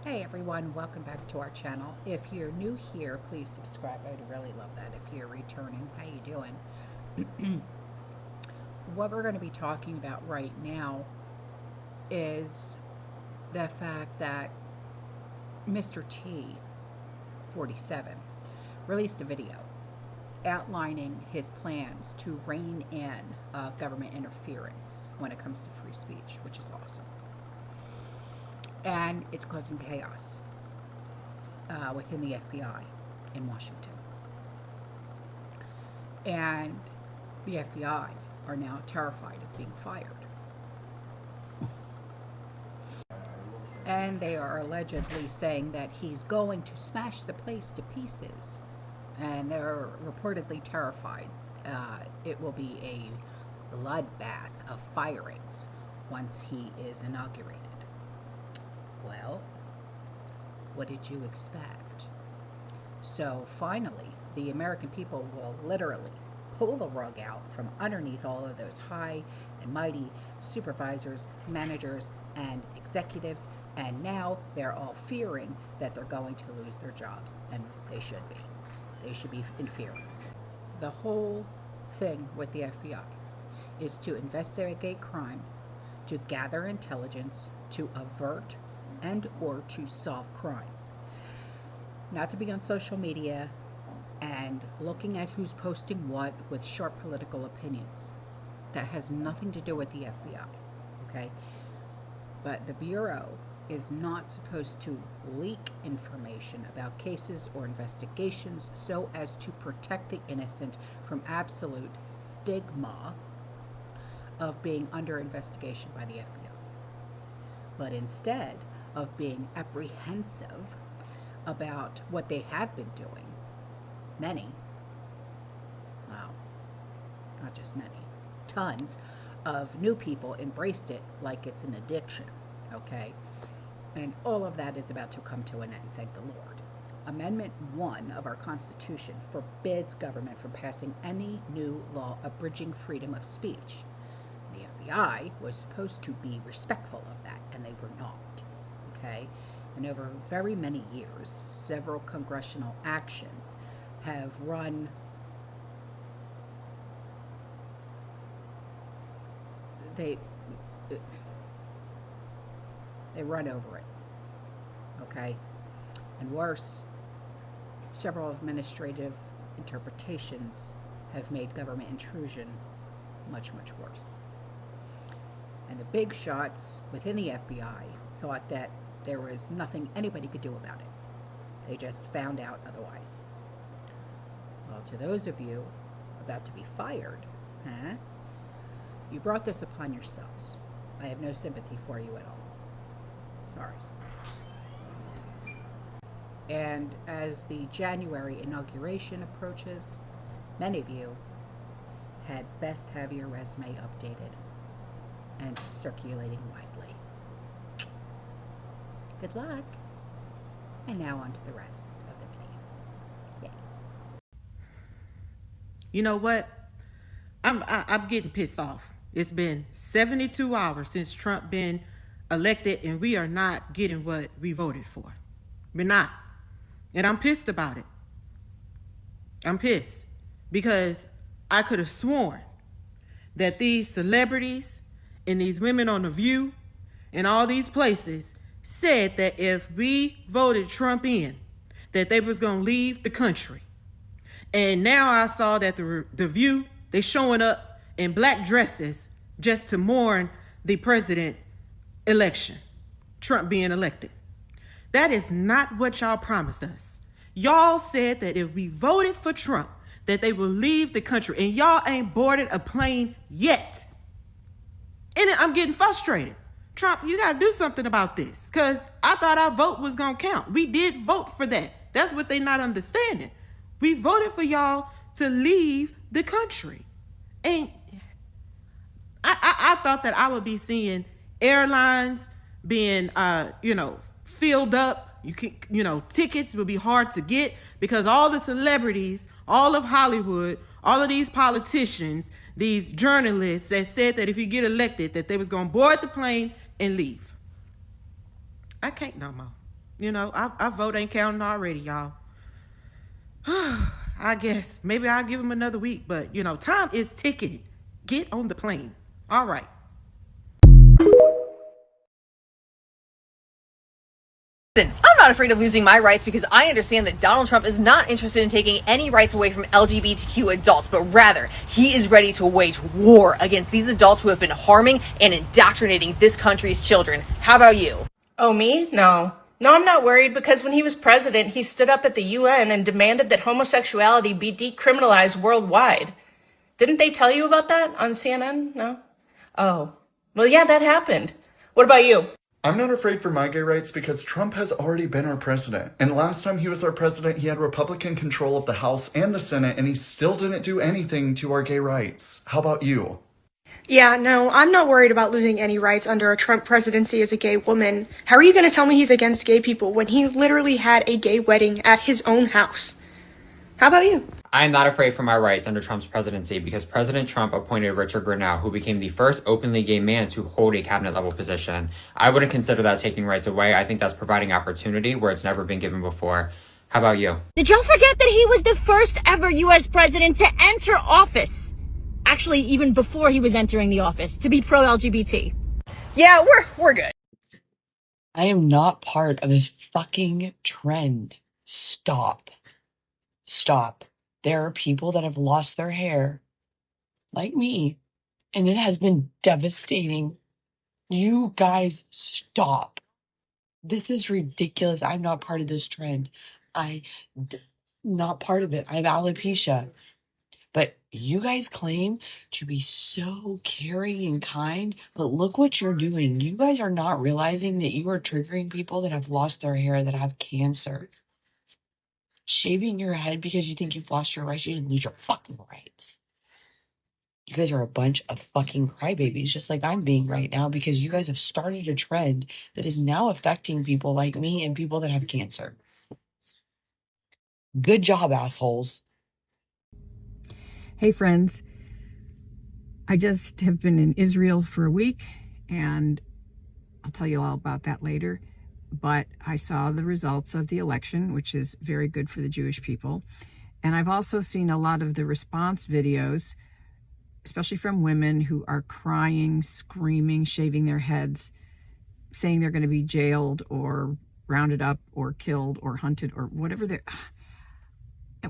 Hey everyone, welcome back to our channel. If you're new here, please subscribe. I'd really love that. If you're returning, how you doing? What we're going to be talking about right now is the fact that Mr. T, 47, released a video outlining his plans to rein in government interference when it comes to free speech, which is awesome. And it's causing chaos within the FBI in Washington. And the FBI are now terrified of being fired. And they are allegedly saying that he's going to smash the place to pieces. And they're reportedly terrified. It will be a bloodbath of firings once he is inaugurated. Well, what did you expect? So finally, the American people will literally pull the rug out from underneath all of those high and mighty supervisors, managers, and executives, and now they're all fearing that they're going to lose their jobs, and they should be. They should be in fear. The whole thing with the FBI is to investigate crime, to gather intelligence, to avert and or to solve crime. Not to be on social media and looking at who's posting what with sharp political opinions. That has nothing to do with the FBI, okay? But the Bureau is not supposed to leak information about cases or investigations so as to protect the innocent from absolute stigma of being under investigation by the FBI. But instead of being apprehensive about what they have been doing, many, well, not just many, tons of new people embraced it like it's an addiction, okay? And all of that is about to come to an end, thank the Lord. Amendment 1 of our Constitution forbids government from passing any new law abridging freedom of speech. The FBI was supposed to be respectful of that, and they were not. Okay, and over very many years, several congressional actions have run they run over it. Okay, and worse, several administrative interpretations have made government intrusion much, much worse. And the big shots within the FBI thought that there was nothing anybody could do about it. They just found out otherwise. Well, to those of you about to be fired, you brought this upon yourselves. I have no sympathy for you at all. Sorry. And as the January inauguration approaches, many of you had best have your resume updated and circulating widely. Good luck. And now on to the rest of the video. Yay. You know what? I'm getting pissed off. It's been 72 hours since Trump been elected, and we are not getting what we voted for. We're not. And I'm pissed about it. I'm pissed because I could have sworn that these celebrities and these women on The View and all these places said that if we voted Trump in, that they was going to leave the country. And now I saw that the View, they showing up in black dresses just to mourn the president election, Trump being elected. That is not what y'all promised us. Y'all said that if we voted for Trump, that they will leave the country, and y'all ain't boarded a plane yet. And I'm getting frustrated. Trump, you got to do something about this, because I thought our vote was going to count. We did vote for that. That's what they not understanding. We voted for y'all to leave the country. And I thought that I would be seeing airlines being, filled up. Tickets would be hard to get because all the celebrities, all of Hollywood, all of these politicians, these journalists that said that if you get elected, that they was going to board the plane and leave. I can't no more. You know, our vote ain't counting already, y'all. I guess maybe I'll give him another week, but you know, time is ticking. Get on the plane. All right. Listen, I'm not afraid of losing my rights because I understand that Donald Trump is not interested in taking any rights away from LGBTQ adults, but rather he is ready to wage war against these adults who have been harming and indoctrinating this country's children. How about you? Oh, me? No. No, I'm not worried because when he was president, he stood up at the UN and demanded that homosexuality be decriminalized worldwide. Didn't they tell you about that on CNN? No? Oh. Well, yeah, that happened. What about you? I'm not afraid for my gay rights because Trump has already been our president. And last time he was our president, he had Republican control of the House and the Senate, and he still didn't do anything to our gay rights. How about you? Yeah, no, I'm not worried about losing any rights under a Trump presidency as a gay woman. How are you going to tell me he's against gay people when he literally had a gay wedding at his own house? How about you? I am not afraid for my rights under Trump's presidency because President Trump appointed Richard Grenell, who became the first openly gay man to hold a cabinet-level position. I wouldn't consider that taking rights away. I think that's providing opportunity where it's never been given before. How about you? Did y'all forget that he was the first ever U.S. president to enter office? Actually, even before he was entering the office, to be pro-LGBT. Yeah, we're good. I am not part of this fucking trend. Stop. Stop. There are people that have lost their hair, like me, and it has been devastating. You guys, stop. This is ridiculous. I'm not part of this trend. Not part of it. I have alopecia. But you guys claim to be so caring and kind, but look what you're doing. You guys are not realizing that you are triggering people that have lost their hair, that have cancer. Shaving your head because you think you've lost your rights, you didn't lose your fucking rights. You guys are a bunch of fucking crybabies, just like I'm being right now, because you guys have started a trend that is now affecting people like me and people that have cancer. Good job, assholes. Hey friends, I just have been in Israel for a week and I'll tell you all about that later, but I saw the results of the election, which is very good for the Jewish people. And I've also seen a lot of the response videos, especially from women who are crying, screaming, shaving their heads, saying they're going to be jailed or rounded up or killed or hunted or whatever they're...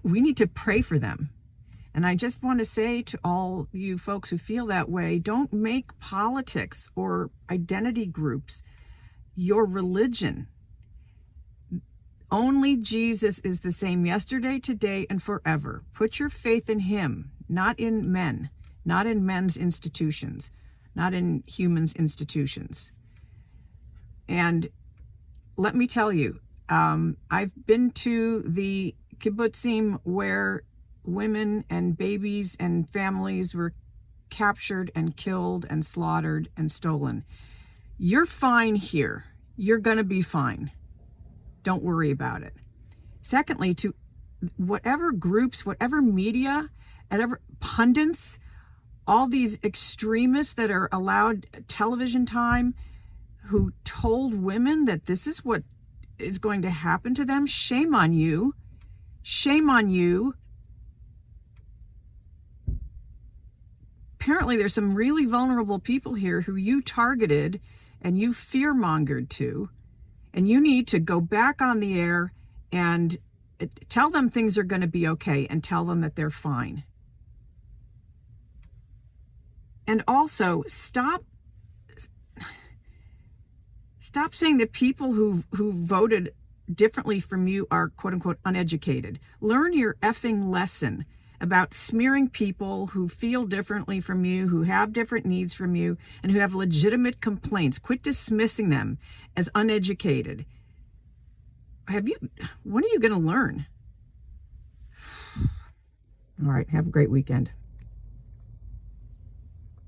We need to pray for them. And I just want to say to all you folks who feel that way, don't make politics or identity groups your religion. Only Jesus is the same yesterday, today, and forever. Put your faith in him, not in men, not in men's institutions, not in humans' institutions. And let me tell you, I've been to the kibbutzim where women and babies and families were captured and killed and slaughtered and stolen. You're fine here. You're going to be fine. Don't worry about it. Secondly, to whatever groups, whatever media, whatever pundits, all these extremists that are allowed television time who told women that this is what is going to happen to them, shame on you. Shame on you. Apparently there's some really vulnerable people here who you targeted and you fear-mongered to, and you need to go back on the air and tell them things are going to be okay and tell them that they're fine. And also stop saying that people who voted differently from you are quote-unquote uneducated. Learn your effing lesson about smearing people who feel differently from you, who have different needs from you, and who have legitimate complaints. Quit dismissing them as uneducated. When are you going to learn? All right, have a great weekend.